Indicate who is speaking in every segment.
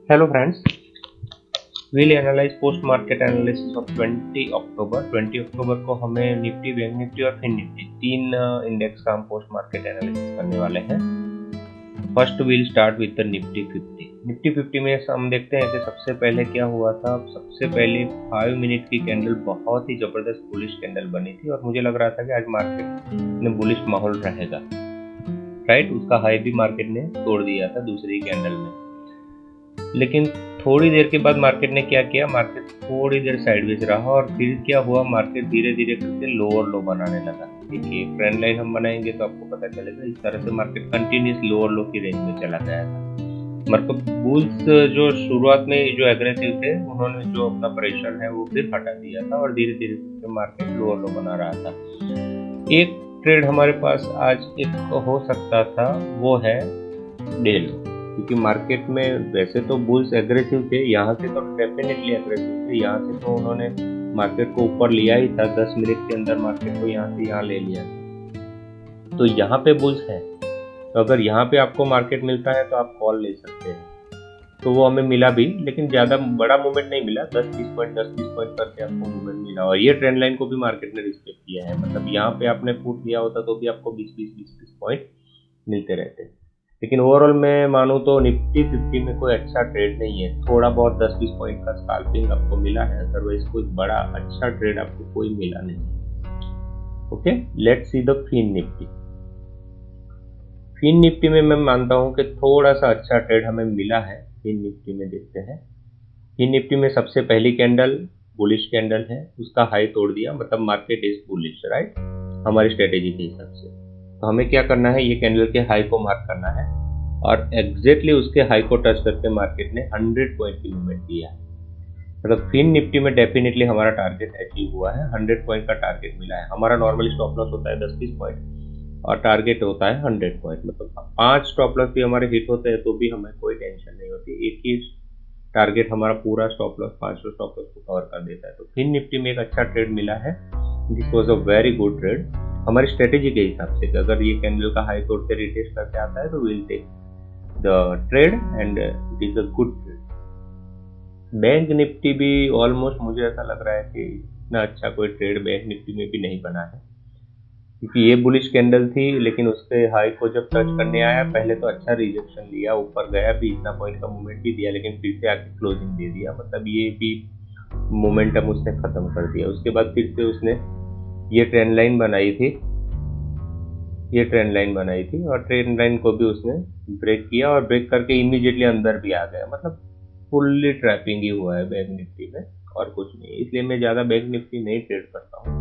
Speaker 1: Hello friends, we'll analyze post market analysis of 20 अक्टूबर। 20 अक्टूबर को हमें निफ्टी, बैंक निफ्टी और फिन निफ्टी तीन इंडेक्स का हम पोस्ट मार्केट एनालिसिस करने वाले हैं। First we'll start with the Nifty 50। Nifty 50 में हम देखते हैं कि सबसे पहले क्या हुआ था। सबसे पहले 5 मिनट की कैंडल बहुत ही जबरदस्त बुलिश कैंडल बनी थी और मुझे लग रहा था कि आज मार्केट में बुलिश माहौल रहेगा, राइट। उसका हाई भी मार्केट ने तोड़ दिया था दूसरी कैंडल में, लेकिन थोड़ी देर के बाद मार्केट ने क्या किया, मार्केट थोड़ी देर साइडवेज रहा और फिर क्या हुआ, मार्केट धीरे धीरे करके लोअर लो बनाने लगा। देखिए ट्रेंड लाइन हम बनाएंगे तो आपको पता चलेगा। इस तरह से मार्केट कंटिन्यूस लोअर लो की रेंज में चला गया था। मतलब बुल्स जो शुरुआत में जो एग्रेसिव थे, उन्होंने जो अपना प्रेशर है वो फिर हटा दिया था और धीरे धीरे करके मार्केट लोअर लो बना रहा था। एक ट्रेड हमारे पास आज एक हो सकता था, वो है डे लो, क्योंकि मार्केट में वैसे तो बुल्स एग्रेसिव थे, यहाँ से तो डेफिनेटली एग्रेसिव थे। यहाँ से तो उन्होंने मार्केट को ऊपर लिया ही था, 10 मिनट के अंदर मार्केट को यहाँ से यहाँ ले लिया था। तो यहाँ पे बुल्स है, तो अगर यहाँ पे आपको मार्केट मिलता है तो आप कॉल ले सकते हैं। तो वो हमें मिला भी, लेकिन ज़्यादा बड़ा मूवमेंट नहीं मिला, 10-20 पॉइंट करके आपको मूवमेंट मिला। और ये ट्रेंड लाइन को भी मार्केट ने रिस्पेक्ट किया है। मतलब यहाँ पे आपने फुट लिया होता तो भी आपको 20-20 पॉइंट मिलते रहते। लेकिन ओवरऑल मैं मानूं तो निफ्टी 50 में कोई अच्छा ट्रेड नहीं है। थोड़ा बहुत 10-20 पॉइंट का स्काल्पिंग आपको मिला है, अदरवाइज कोई बड़ा अच्छा ट्रेड आपको कोई मिला नहीं। Okay, let's see the fin Nifty. Fin Nifty में मैं मानता हूं कि थोड़ा सा अच्छा ट्रेड हमें मिला है। फिन निफ्टी में देखते हैं। फिन निफ्टी में सबसे पहली कैंडल बुलिश कैंडल है, उसका हाई तोड़ दिया, मतलब मार्केट इज बुलिश, राइट, हमारी स्ट्रेटेजी के हिसाब से। तो हमें क्या करना है, ये कैंडल के हाई को मार्क करना है और एग्जैक्टली उसके हाई को टच करके मार्केट ने 100 पॉइंट की मूवमेंट दिया है। मतलब फिन निफ्टी में डेफिनेटली हमारा टारगेट अचीव हुआ है, 100 पॉइंट का टारगेट मिला है। हमारा नॉर्मल स्टॉप लॉस होता है 10-20 पॉइंट और टारगेट होता है 100 पॉइंट। मतलब 5 स्टॉप लॉस भी हमारे हिट होते हैं तो भी हमें कोई टेंशन नहीं होती। एक ही टारगेट हमारा पूरा स्टॉप लॉस 500 स्टॉप लॉस को कवर कर देता है। तो फिन निफ्टी में एक अच्छा ट्रेड मिला है। This was a very good trade हमारी स्ट्रेटेजी के हिसाब से। अगर ये कैंडल का हाई तोड़ के रिटेस्ट करके आता है तो will take the trade and it is a good trade. Bank Nifty भी ऑलमोस्ट मुझे ऐसा लग रहा है कि इतना अच्छा कोई ट्रेड बैंक निफ्टी में भी नहीं बना है, क्योंकि ये बुलिश कैंडल थी, लेकिन उसके हाई को जब टच करने आया, पहले तो अच्छा रिजेक्शन लिया, ऊपर गया भी, इतना पॉइंट का मूवमेंट भी दिया, लेकिन फिर से आके क्लोजिंग दे दिया। मतलब ये भी मोमेंटम उसने खत्म कर दिया। उसके बाद फिर से उसने ये ट्रेंड लाइन बनाई थी, ये ट्रेंड लाइन बनाई थी और ट्रेंड लाइन को भी उसने ब्रेक किया और ब्रेक करके इमीडिएटली अंदर भी आ गया। मतलब फुल्ली ट्रैपिंग ही हुआ है बैंक निफ्टी में और कुछ नहीं। इसलिए मैं ज़्यादा बैंक निफ्टी नहीं ट्रेड करता हूँ।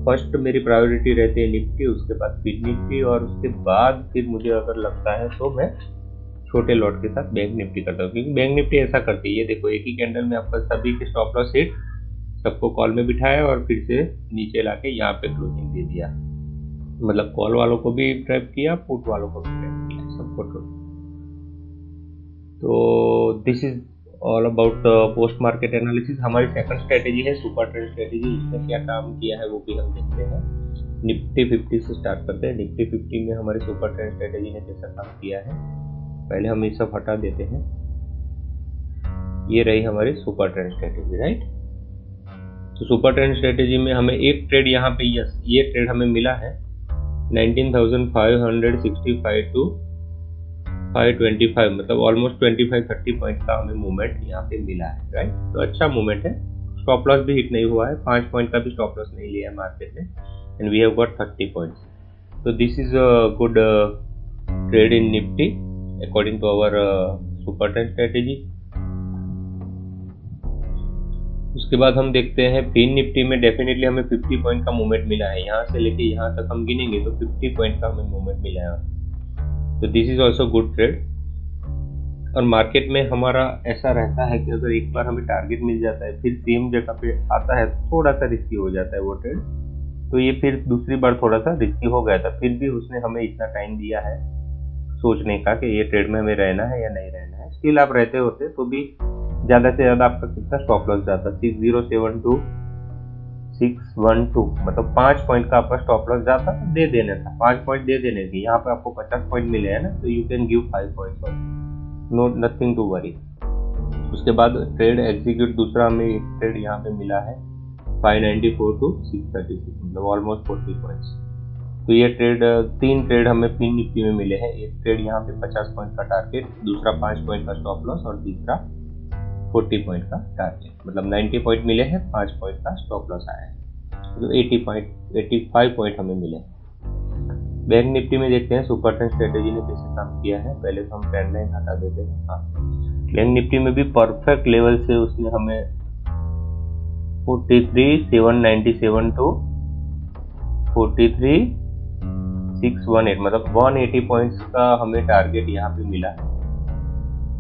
Speaker 1: फर्स्ट मेरी प्रायोरिटी रहती है निफ्टी, उसके बाद फिन निफ्टी और उसके बाद फिर मुझे अगर लगता है तो मैं छोटे लॉट के साथ बैंक निफ्टी करता हूँ, क्योंकि बैंक निफ्टी ऐसा करती है। ये देखो, एक ही कैंडल में आपका सभी के स्टॉप लॉस हिट, सबको कॉल में बिठाया और फिर से नीचे लाके यहाँ पे क्लोजिंग दे दिया। मतलब कॉल वालों को भी ट्रैप किया, पुट वालों को भी ट्रैप किया, सबको ट्रैप। तो this is all about post market analysis. हमारी सेकंड स्ट्रेटेजी है सुपर ट्रेंड स्ट्रेटेजी। इसने क्या काम किया है वो भी हम देखते हैं। निफ्टी 50 से स्टार्ट करते हैं। निफ्टी 50 में हमारी सुपर ट्रेंड स्ट्रेटेजी ने कैसा काम किया है, पहले हम ये सब हटा देते हैं। ये रही हमारी सुपर ट्रेंड स्ट्रेटेजी, राइट। तो सुपर ट्रेंड स्ट्रेटेजी में हमें एक ट्रेड यहाँ पे, यस, ये ट्रेड हमें मिला है 19,565 टू 525, मतलब ऑलमोस्ट 25-30 पॉइंट का हमें मूवमेंट यहाँ पे मिला है, राइट। तो अच्छा मूवमेंट है। स्टॉप लॉस भी हिट नहीं हुआ है, 5 पॉइंट का भी स्टॉप लॉस नहीं लिया है मार्केट ने, and we have got 30 points. तो this is a good trade in Nifty according to our super trend strategy. उसके बाद हम देखते हैं फिन निफ्टी में डेफिनेटली हमें 50 पॉइंट का मूवमेंट मिला है। यहाँ से लेके यहाँ तक हम गिनेंगे तो 50 पॉइंट का हमें मूवमेंट मिला है। तो this is also good trade. और मार्केट में हमारा ऐसा रहता है कि अगर एक बार हमें टारगेट मिल जाता है, फिर सेम जगह पे आता है तो थोड़ा सा रिस्की हो जाता है वो ट्रेड। तो ये फिर दूसरी बार थोड़ा सा रिस्की हो गया था, फिर भी उसने हमें इतना टाइम दिया है सोचने का कि ये ट्रेड में हमें रहना है या नहीं रहना है। स्टिल आप रहते होते तो भी ज़्यादा से ज़्यादा आपका कितना स्टॉप लॉस जाता, 6072 612, मतलब 5 पॉइंट का आपका स्टॉप लॉस जाता तो दे देना था, 5 पॉइंट दे देने थे। यहाँ पे आपको 50 पॉइंट मिले हैं ना, तो you can give 5 points, no nothing to worry. उसके बाद ट्रेड एग्जीक्यूट दूसरा हमें एक ट्रेड यहाँ पे मिला है 594 to 636, मतलब ऑलमोस्ट 40 पॉइंट्स। तो ये ट्रेड 3 ट्रेड हमें फिन निफ्टी में मिले हैं। एक ट्रेड यहाँ पे 50 पॉइंट का टारगेट, दूसरा 5 पॉइंट का स्टॉप लॉस और तीसरा 40 पॉइंट का टारगेट, मतलब 90 पॉइंट मिले हैं, 5 पॉइंट का स्टॉप लॉस आया है, तो 85 पॉइंट हमें मिले हैं। बैंक निफ्टी में देखते हैं सुपर ट्रेंड स्ट्रेटेजी ने कैसे काम किया है। पहले तो हम ट्रेंड लाइन हटा देते हैं। हाँ, बैंक निफ्टी में भी परफेक्ट लेवल से उसने हमें 43,797 to 43,618, मतलब 180 पॉइंट्स का हमें टारगेट यहाँ पे मिला है।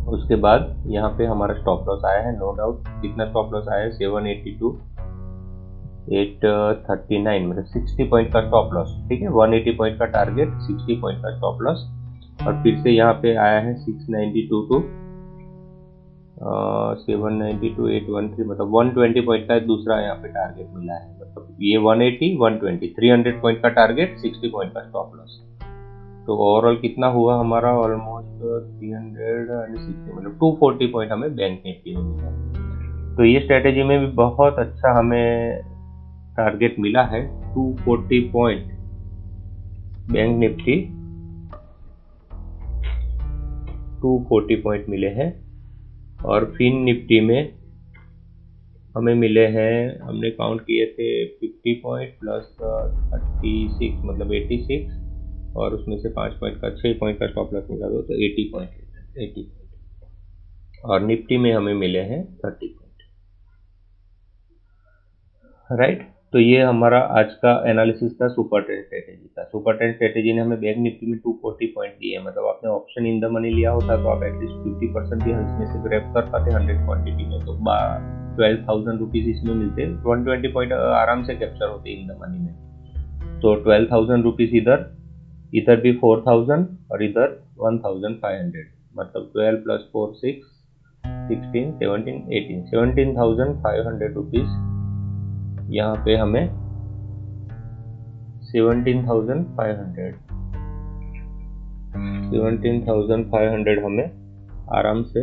Speaker 1: उसके बाद यहाँ पे हमारा स्टॉप लॉस आया है, नो डाउट। कितना स्टॉप लॉस आया है? 782 839, मतलब 60 पॉइंट का स्टॉप लॉस, ठीक है। 180 पॉइंट का टारगेट, 60 पॉइंट का स्टॉप लॉस, और फिर से यहाँ पे आया है 692 to 792 813, मतलब 120 पॉइंट का दूसरा यहाँ पे टारगेट मिला है। मतलब ये 180 120 300 पॉइंट का टारगेट, 60 पॉइंट का स्टॉप लॉस। तो ओवरऑल कितना हुआ हमारा? ऑलमोस्ट 360, मतलब 240 पॉइंट हमें बैंक निफ्टी में मिला। तो ये स्ट्रेटेजी में भी बहुत अच्छा हमें टारगेट मिला है, 240 पॉइंट बैंक निफ्टी 240 पॉइंट मिले हैं। और फिन निफ्टी में हमें मिले हैं, हमने काउंट किए थे 50 पॉइंट प्लस 36, मतलब 86, और उसमें से 5 पॉइंट का 6 पॉइंट का स्टॉप लॉस निकालो तो 80 पॉइंट। और निफ्टी में हमें मिले हैं 30 पॉइंट, राइट। तो ये हमारा आज का एनालिसिस था सुपर ट्रेंड स्ट्रेटेजी का। सुपर ट्रेंड स्ट्रेटेजी ने हमें बैंक निफ्टी में 240 पॉइंट दिए, मतलब आपने ऑप्शन इन द मनी लिया होता तो आप एटलीस्ट 50% भी इसमें से ग्रैब कर पाते 100 क्वांटिटी में, तो 12,000 रुपीज इसमें मिलते, 120 पॉइंट आराम से कैप्चर होते इन द मनी में। तो 12,000 रुपीज इधर भी 4,000 और इधर 1,500, मतलब 12 + 4 6 16 17 18 17,500 रुपीज यहाँ पे हमें 17,500 हमें आराम से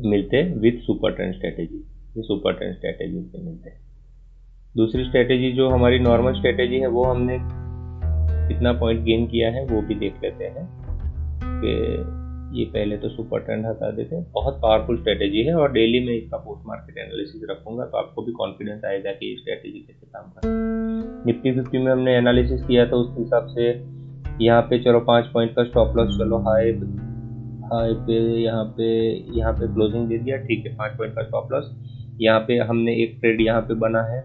Speaker 1: मिलते विथ सुपर ट्रेंड स्ट्रेटेजी। ये सुपर ट्रेंड स्ट्रेटेजी से मिलते हैं। दूसरी स्ट्रेटेजी जो हमारी नॉर्मल स्ट्रेटेजी है, वो हमने कितना पॉइंट गेन किया है वो भी देख लेते हैं। कि ये पहले तो सुपर ट्रेंड हटा देते हैं। बहुत पावरफुल स्ट्रेटेजी है और डेली में इसका पोस्ट मार्केट एनालिसिस रखूंगा, तो आपको भी कॉन्फिडेंस आएगा कि ये स्ट्रेटेजी कैसे काम करती है। निफ्टी 50 में हमने एनालिसिस किया था, उस हिसाब से यहाँ पे चलो 5 पॉइंट का स्टॉप लॉस, चलो हाई पे यहाँ पे क्लोजिंग दे दिया, ठीक है। 5 पॉइंट का स्टॉप लॉस, यहाँ पे हमने एक ट्रेड यहाँ पे बना है,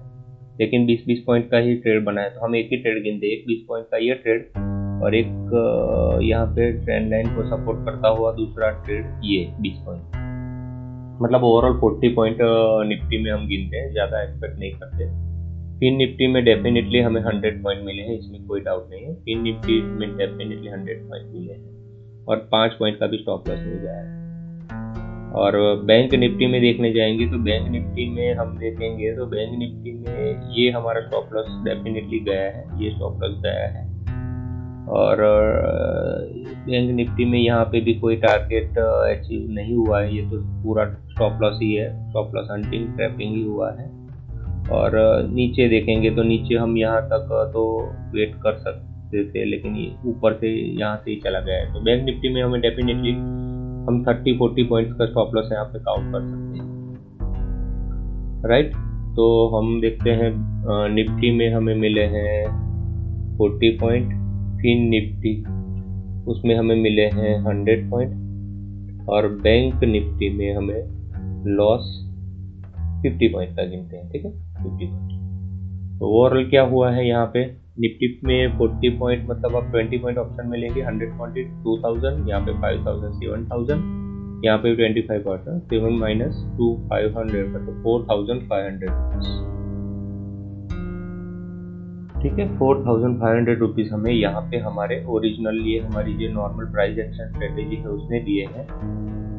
Speaker 1: लेकिन 20-20 पॉइंट का ही ट्रेड बना है, तो हम एक ही ट्रेड गिनते, एक 20 पॉइंट का ये ट्रेड और एक यहाँ पे ट्रेंड लाइन को सपोर्ट करता हुआ दूसरा ट्रेड ये 20 पॉइंट, मतलब ओवरऑल 40 पॉइंट निफ्टी में हम गिनते हैं, ज़्यादा एक्सपेक्ट नहीं करते। फिन निफ्टी में डेफिनेटली हमें 100 पॉइंट मिले हैं, इसमें कोई डाउट नहीं है। फिन निफ्टी में डेफिनेटली 100 पॉइंट मिले हैं और 5 पॉइंट का भी स्टॉप लॉस मिल गया है। और बैंक निफ्टी में देखने जाएंगे तो बैंक निफ्टी में हम देखेंगे तो बैंक निफ्टी में ये हमारा स्टॉप लॉस डेफिनेटली गया है, ये स्टॉप लॉस गया है। और बैंक निफ्टी में यहाँ पे भी कोई टारगेट अचीव नहीं हुआ है, ये तो पूरा स्टॉप लॉस ही है, स्टॉप लॉस हंटिंग ट्रैपिंग ही हुआ है। और नीचे देखेंगे तो नीचे हम यहाँ तक तो वेट कर सकते थे, लेकिन ये ऊपर से यहाँ से ही चला गया है। तो बैंक निफ्टी में हमें डेफिनेटली हम 30-40 पॉइंट्स का स्टॉप लॉस यहाँ पे काउंट कर सकते हैं, राइट। तो हम देखते हैं निफ्टी में हमें मिले हैं 40 पॉइंट, फिन निफ्टी उसमें हमें मिले हैं 100 पॉइंट, और बैंक निफ्टी में हमें लॉस 50 पॉइंट का गिनते हैं, ठीक है, 50 पॉइंट। तो ओवरऑल क्या हुआ है यहाँ पे निफ्टी में 40 पॉइंट, मतलब आप 20 पॉइंट ऑप्शन में लेंगे, 100 पॉइंट 2000, यहाँ पे 5000 7000, यहाँ पे 25%, 7 - 2 500, मतलब 4500, ठीक है। 4500 रुपीज़ हमें यहाँ पे हमारे ओरिजिनल, ये हमारी जो नॉर्मल प्राइस एक्शन स्ट्रेटेजी है उसने दिए हैं,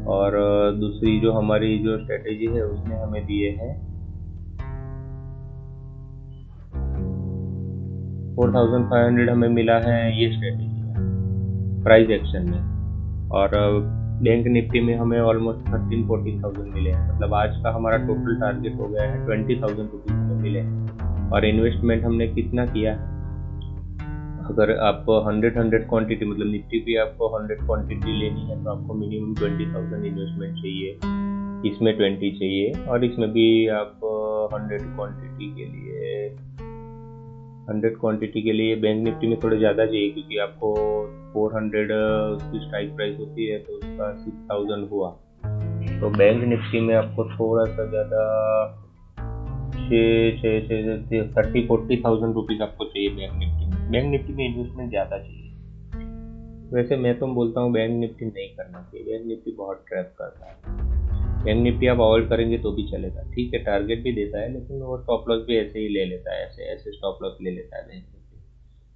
Speaker 1: और दूसरी जो हमारी जो स्ट्रेटेजी है उसने हमें दिए हैं 4500 हमें मिला है ये स्ट्रेटेजी प्राइस एक्शन में। और बैंक निफ्टी में हमें ऑलमोस्ट 13-14,000 मिले हैं, मतलब आज का हमारा टोटल टारगेट हो गया है 20,000 रुपीज़ में मिले हैं। और इन्वेस्टमेंट हमने कितना किया है, अगर आप 100 क्वांटिटी, मतलब निफ्टी भी आपको 100 क्वांटिटी लेनी है तो आपको मिनिमम 20,000 इन्वेस्टमेंट चाहिए, इसमें 20 चाहिए, और इसमें भी आप 100 क्वांटिटी के लिए 100 क्वांटिटी के लिए बैंक निफ्टी में थोड़े ज़्यादा चाहिए, क्योंकि आपको 400 उसकी स्ट्राइक प्राइस होती है, तो उसका 6,000 हुआ। तो बैंक निफ्टी में आपको थोड़ा सा ज़्यादा 30-40,000 रुपीज़ आपको चाहिए बैंक निफ्टी में। बैंक निफ्टी में इन्वेस्टमेंट ज़्यादा चाहिए। वैसे मैं तो बोलता हूँ बैंक निफ्टी नहीं करना चाहिए, बैंक निफ्टी बहुत ट्रैप करता है। बैंक निफ्टी आप अवॉइड करेंगे तो भी चलेगा, ठीक है, टारगेट भी देता है, लेकिन वो स्टॉप लॉस भी ऐसे ही ले लेता है, ऐसे ऐसे स्टॉप लॉस ले लेता है बैंक निफ्टी।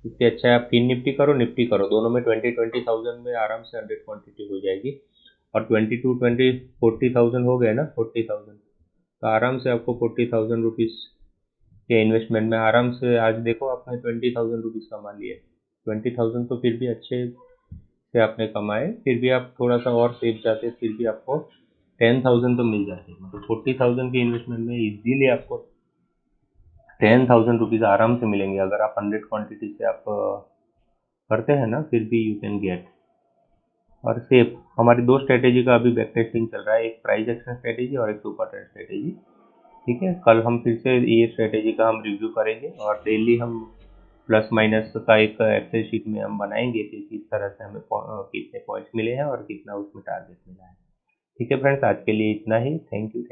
Speaker 1: इससे अच्छा है आप फिन निफ्टी करो, निफ्टी करो, दोनों में 20,000 में आराम से 100 क्वांटिटी हो जाएगी। और 40,000 हो गए ना, 40,000, तो आराम से आपको 40,000 रुपीज़ के इन्वेस्टमेंट में आराम से, आज देखो आपने 20,000 रुपीज़ कमा लिए। 20,000 तो फिर भी अच्छे से आपने कमाए, फिर भी आप थोड़ा सा और सेफ जाते, फिर भी आपको 10,000 तो मिल जाते, मतलब 40,000 के इन्वेस्टमेंट में इजीली आपको 10,000 रुपीज़ आराम से मिलेंगे, अगर आप 100 क्वांटिटी से आप करते हैं ना, फिर भी यू कैन गेट। और सेफ, हमारी दो स्ट्रेटेजी का अभी बैक टेस्टिंग चल रहा है, एक प्राइस एक्शन स्ट्रेटेजी और एक सुपर ट्रेंड स्ट्रेटेजी। ठीक है, कल हम फिर से ये स्ट्रेटेजी का हम रिव्यू करेंगे, और डेली हम प्लस माइनस का एक एक्सेल शीट में हम बनाएंगे कि किस तरह से हमें कितने पॉइंट्स मिले हैं और कितना उसमें टारगेट मिला है। ठीक है फ्रेंड्स, आज के लिए इतना ही। Thank you.